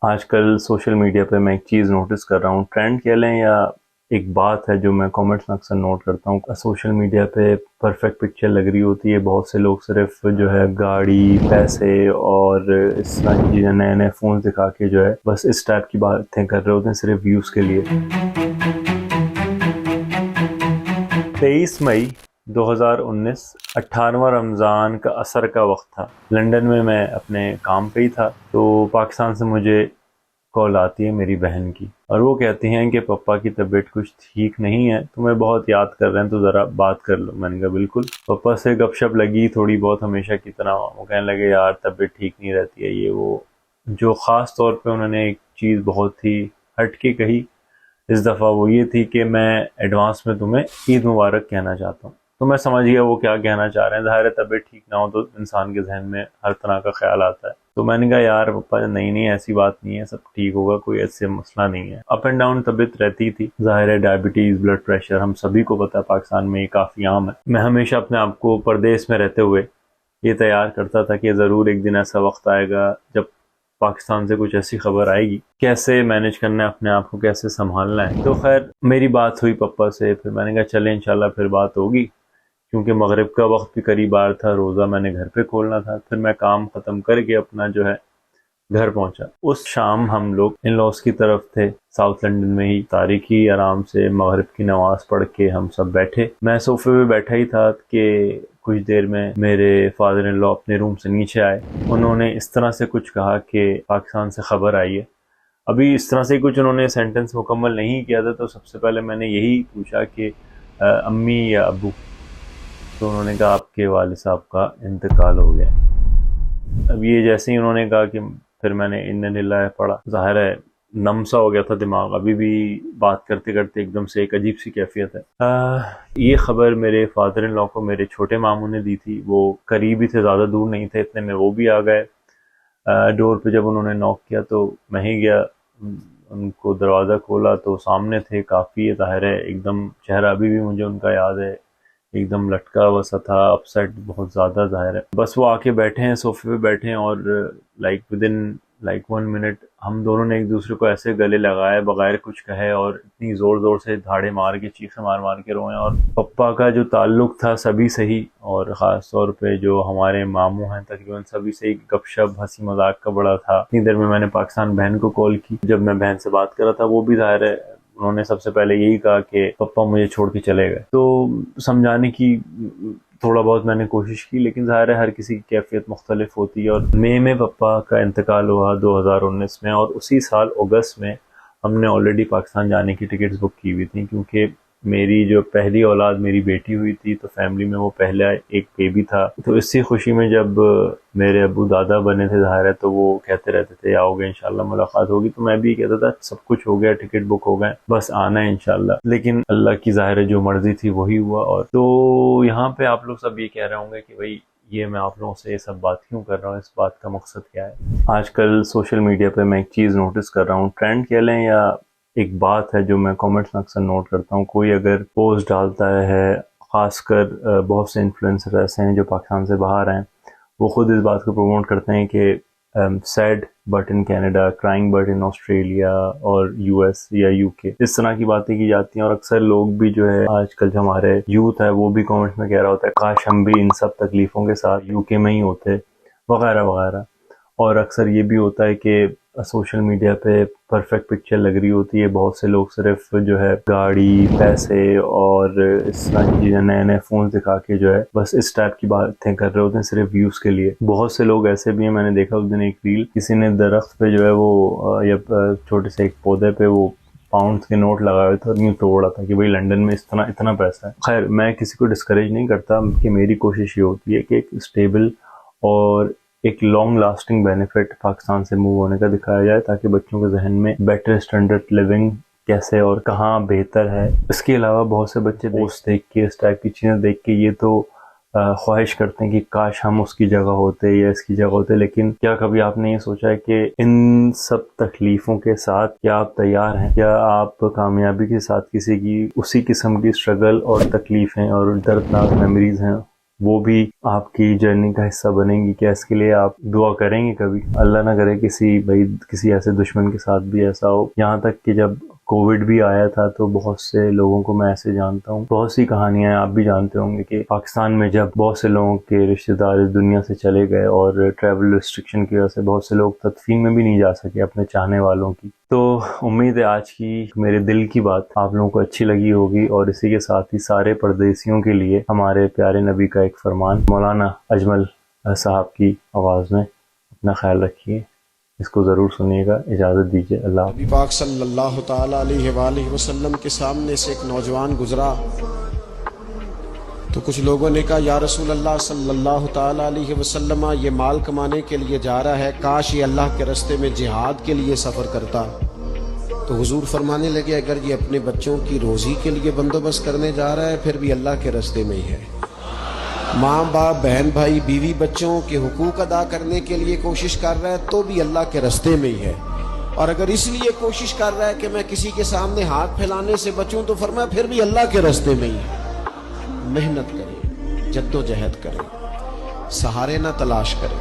آج کل social media پہ میں ایک چیز نوٹس کر رہا ہوں، ٹرینڈ کہہ لیں یا ایک بات ہے جو میں کامنٹس میں اکثر نوٹ کرتا ہوں۔ سوشل میڈیا پہ پرفیکٹ پکچر لگ رہی ہوتی ہے، بہت سے لوگ صرف جو ہے گاڑی، پیسے اور اس طرح کی چیزیں، نئے نئے فون دکھا کے جو ہے بس اس ٹائپ کی باتیں کر رہے ہوتے ہیں صرف ویوز کے لیے۔ 23 مئی 2019 18واں رمضان کا عصر کا وقت تھا۔ لندن میں اپنے کام پہ ہی تھا، تو پاکستان سے مجھے کال آتی ہے میری بہن کی، اور وہ کہتی ہیں کہ پپا کی طبیعت کچھ ٹھیک نہیں ہے، تمہیں بہت یاد کر رہے ہیں تو ذرا بات کر لو۔ میں نے کہا بالکل۔ پپا سے گپ شپ لگی تھوڑی بہت ہمیشہ کی طرح، وہ کہنے لگے یار طبیعت ٹھیک نہیں رہتی ہے یہ وہ۔ جو خاص طور پہ انہوں نے ایک چیز بہت ہی ہٹ کے کہی اس دفعہ، وہ یہ تھی کہ میں ایڈوانس میں تمہیں عید مبارک کہنا چاہتا ہوں۔ تو میں سمجھ گیا وہ کیا کہنا چاہ رہے ہیں۔ ظاہر ہے طبیعت ٹھیک نہ ہو تو انسان کے ذہن میں ہر طرح کا خیال آتا ہے۔ تو میں نے کہا یار پپا نہیں ایسی بات نہیں ہے، سب ٹھیک ہوگا، کوئی ایسے مسئلہ نہیں ہے۔ اپ اینڈ ڈاؤن طبیعت رہتی تھی، ظاہر ہے ڈائبٹیز، بلڈ پریشر ہم سبھی کو پتہ ہے، پاکستان میں یہ کافی عام ہے۔ میں ہمیشہ اپنے آپ کو پردیس میں رہتے ہوئے یہ تیار کرتا تھا کہ ضرور ایک دن ایسا وقت آئے گا جب پاکستان سے کچھ ایسی خبر آئے گی، کیسے مینج کرنا ہے اپنے آپ کو، کیسے سنبھالنا ہے۔ تو خیر میری بات ہوئی پپا سے، پھر میں نے کہا چلیں انشاءاللہ پھر بات ہوگی، کیونکہ مغرب کا وقت بھی قریب آ رہا تھا، روزہ میں نے گھر پہ کھولنا تھا۔ پھر میں کام ختم کر کے اپنا جو ہے گھر پہنچا۔ اس شام ہم لوگ ان لاس کی طرف تھے، ساؤتھ لندن میں ہی، تاریکی آرام سے مغرب کی نماز پڑھ کے ہم سب بیٹھے۔ میں صوفے پہ بیٹھا ہی تھا کہ کچھ دیر میں میرے فادر ان لا اپنے روم سے نیچے آئے۔ انہوں نے اس طرح سے کچھ کہا کہ پاکستان سے خبر آئی ہے۔ ابھی اس طرح سے کچھ انہوں نے سینٹنس مکمل نہیں کیا تھا، تو سب سے پہلے میں نے یہی پوچھا کہ امی یا ابو؟ تو انہوں نے کہا آپ کے والد صاحب کا انتقال ہو گیا۔ اب یہ جیسے ہی انہوں نے کہا کہ پھر میں نے انا للہ پڑھا، ظاہر ہے نم سا ہو گیا تھا دماغ، ابھی بھی بات کرتے کرتے ایک دم سے ایک عجیب سی کیفیت ہے۔ یہ خبر میرے فادر ان لا کو میرے چھوٹے ماموں نے دی تھی، وہ قریب ہی تھے، زیادہ دور نہیں تھے، اتنے میں وہ بھی آ گئے۔ ڈور پہ جب انہوں نے نوک کیا تو میں ہی گیا، ان کو دروازہ کھولا تو سامنے تھے، کافی ظاہر ہے ایک دم چہرہ ابھی بھی مجھے ان کا یاد ہے، ایک دم لٹکا ہوا سا تھا، اپ سیٹ بہت زیادہ ظاہر ہے۔ بس وہ آ کے بیٹھے ہیں، صوفے پہ بیٹھے ہیں، اور ودن 1 منٹ ہم دونوں نے ایک دوسرے کو ایسے گلے لگائے بغیر کچھ کہے، اور اتنی زور زور سے دھاڑے مار کے چیخیں مار مار کے روئے۔ اور پپا کا جو تعلق تھا سبھی سے ہی، اور خاص طور پہ جو ہمارے ماموں ہیں تقریباً سبھی سے، گپ شپ ہنسی مذاق کا بڑا تھا۔ اتنی دیر میں نے پاکستان بہن کو کال کی، جب میں بہن سے بات کر رہا تھا وہ بھی ظاہر ہے انہوں نے سب سے پہلے یہی کہا کہ پپا مجھے چھوڑ کے چلے گئے۔ تو سمجھانے کی تھوڑا بہت میں نے کوشش کی، لیکن ظاہر ہے ہر کسی کی کیفیت مختلف ہوتی ہے۔ اور مئی میں پپا کا انتقال ہوا 2019 میں، اور اسی سال اگست میں ہم نے آلریڈی پاکستان جانے کی ٹکٹس بک کی ہوئی تھیں، کیونکہ میری جو پہلی اولاد میری بیٹی ہوئی تھی، تو فیملی میں وہ پہلا ایک بیبی تھا۔ تو اسی خوشی میں جب میرے ابو دادا بنے تھے، ظاہر ہے تو وہ کہتے رہتے تھے آؤ گے انشاءاللہ ملاقات ہوگی، تو میں بھی کہتا تھا سب کچھ ہو گیا، ٹکٹ بک ہو گئے، بس آنا ہے انشاءاللہ۔ لیکن اللہ کی ظاہر ہے جو مرضی تھی وہی ہوا۔ اور تو یہاں پہ آپ لوگ سب یہ کہہ رہے ہوں گے کہ بھائی یہ میں آپ لوگوں سے یہ سب بات کیوں کر رہا ہوں، اس بات کا مقصد کیا ہے؟ آج کل سوشل میڈیا پہ میں ایک چیز نوٹس کر رہا ہوں، ٹرینڈ کہہ لیں یا ایک بات ہے جو میں کامنٹس میں اکثر نوٹ کرتا ہوں۔ کوئی اگر پوسٹ ڈالتا ہے، خاص کر بہت سے انفلوئنسر ایسے ہیں جو پاکستان سے باہر ہیں، وہ خود اس بات کو پروموٹ کرتے ہیں کہ sad but in Canada, crying but in Australia اور یو ایس یا یو کے، اس طرح کی باتیں کی جاتی ہیں۔ اور اکثر لوگ بھی جو ہے آج کل جو ہمارے یوتھ ہے وہ بھی کامنٹس میں کہہ رہا ہوتا ہے کاش ہم بھی ان سب تکلیفوں کے ساتھ یو کے میں ہی ہوتے، وغیرہ وغیرہ۔ اور اکثر یہ بھی ہوتا ہے کہ سوشل میڈیا پہ پرفیکٹ پکچر لگ رہی ہوتی ہے، بہت سے لوگ صرف جو ہے گاڑی، پیسے اور اس طرح کی چیزیں، نئے نئے فون دکھا کے جو ہے بس اس ٹائپ کی باتیں کر رہے ہوتے ہیں صرف ویوز کے لیے۔ بہت سے لوگ ایسے بھی ہیں، میں نے دیکھا اس دن ایک ریل، کسی نے درخت پہ جو ہے وہ یا چھوٹے سے ایک پودے پہ وہ پاؤنڈز کے نوٹ لگائے ہوئے تھے اور یوں توڑا تھا کہ بھائی لنڈن میں اس طرح اتنا پیسہ ہے۔ خیر میں کسی کو ڈسکریج نہیں کرتا، کہ میری کوشش یہ ہوتی ہے کہ ایک اسٹیبل اور ایک لانگ لاسٹنگ بینیفٹ پاکستان سے موو ہونے کا دکھایا جائے، تاکہ بچوں کے ذہن میں بیٹر اسٹینڈرڈ لیونگ کیسے اور کہاں بہتر ہے۔ اس کے علاوہ بہت سے بچے پوسٹ دیکھ کے، اس ٹائپ کی چیزیں دیکھ کے یہ تو خواہش کرتے ہیں کہ کاش ہم اس کی جگہ ہوتے یا اس کی جگہ ہوتے، لیکن کیا کبھی آپ نے یہ سوچا ہے کہ ان سب تکلیفوں کے ساتھ کیا آپ تیار ہیں؟ کیا آپ کامیابی کے ساتھ کسی کی اسی قسم کی اسٹرگل اور تکلیفیں اور دردناک میموریز ہیں وہ بھی آپ کی جرنی کا حصہ بنیں گی. کیا اس کے لیے آپ دعا کریں گے کبھی؟ اللہ نہ کرے کسی ایسے دشمن کے ساتھ بھی ایسا ہو. یہاں تک کہ جب کووڈ بھی آیا تھا تو بہت سے لوگوں کو میں ایسے جانتا ہوں, بہت سی کہانیاں آپ بھی جانتے ہوں گے کہ پاکستان میں جب بہت سے لوگوں کے رشتہ دار اس دنیا سے چلے گئے اور ٹریول ریسٹرکشن کی وجہ سے بہت سے لوگ تدفین میں بھی نہیں جا سکے اپنے چاہنے والوں کی. تو امید ہے آج کی میرے دل کی بات آپ لوگوں کو اچھی لگی ہوگی, اور اسی کے ساتھ ہی سارے پردیسیوں کے لیے ہمارے پیارے نبی کا ایک فرمان مولانا اجمل صاحب کی آواز میں. اپنا خیال رکھیے, اس کو ضرور سنیے گا. اجازت دیجیے, اللہ حافظ. نبی پاک صلی اللہ تعالیٰ علیہ وآلہ وسلم کے سامنے سے ایک نوجوان گزرا تو کچھ لوگوں نے کہا یا رسول اللہ صلی اللہ تعالیٰ علیہ وسلم, یہ مال کمانے کے لیے جا رہا ہے, کاش یہ اللہ کے راستے میں جہاد کے لیے سفر کرتا. تو حضور فرمانے لگے اگر یہ اپنے بچوں کی روزی کے لیے بندوبست کرنے جا رہا ہے پھر بھی اللہ کے راستے میں ہی ہے. ماں باپ بہن بھائی بیوی بچوں کے حقوق ادا کرنے کے لیے کوشش کر رہا ہے تو بھی اللہ کے راستے میں ہی ہے. اور اگر اس لیے کوشش کر رہا ہے کہ میں کسی کے سامنے ہاتھ پھیلانے سے بچوں تو فرمایا پھر بھی اللہ کے راستے میں ہی ہے. محنت کریں, جد و جہد کریں, سہارے نہ تلاش کریں.